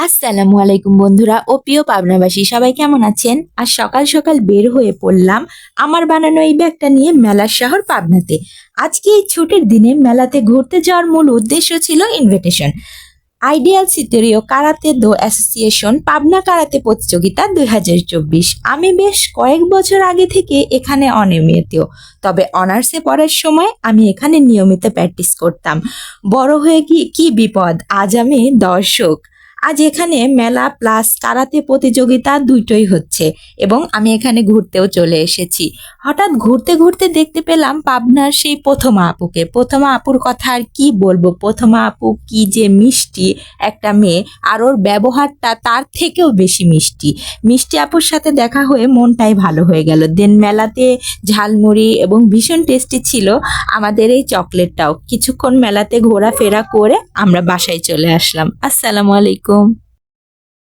আসসালামু আলাইকুম বন্ধুরা ও প্রিয় পাবনাবাসী, সবাই কেমন আছেন? আজ সকাল সকাল বের হয়ে পড়লাম আমার বানানো এই ব্যাগটা নিয়ে মেলার শহর পাবনাতে। আজকে এই ছুটির দিনে মেলাতে ঘুরতে যাওয়ার মূল উদ্দেশ্য ছিল ইনভিটেশন আইডিয়াল সিতেরিও কারাতে দো অ্যাসোসিয়েশন পাবনা কারাতে প্রতিযোগিতা 2024। আমি বেশ কয়েক বছর আগে থেকে এখানে অনিয়মিত, তবে অনার্সে পড়ার সময় আমি এখানে নিয়মিত প্র্যাকটিস করতাম। বড় হয়ে গিয়ে কি বিপদ, আজ আমি দর্শক। আজ এখানে মেলা প্লাস কারাতে প্রতিযোগিতা দুইটাই হচ্ছে এবং আমি এখানে ঘুরতেও চলে এসেছি। হঠাৎ ঘুরতে ঘুরতে দেখতে পেলাম পাবনার সেই প্রথমা আপুকে। প্রথমা আপুর কথা আর কি বলবো, প্রথমা আপু কি যে মিষ্টি একটা মেয়ে, আর ওর ব্যবহারটা তার থেকেও বেশি মিষ্টি। মিষ্টি আপুর সাথে দেখা হয়ে মনটাই ভালো হয়ে গেল। দেন মেলাতে ঝালমুড়ি এবং ভীষণ টেস্টি ছিল আমাদের এই চকলেটটাও। কিছুক্ষণ মেলাতে ঘোরাফেরা করে আমরা বাসায় চলে আসলাম। আসসালামু আলাইকুম।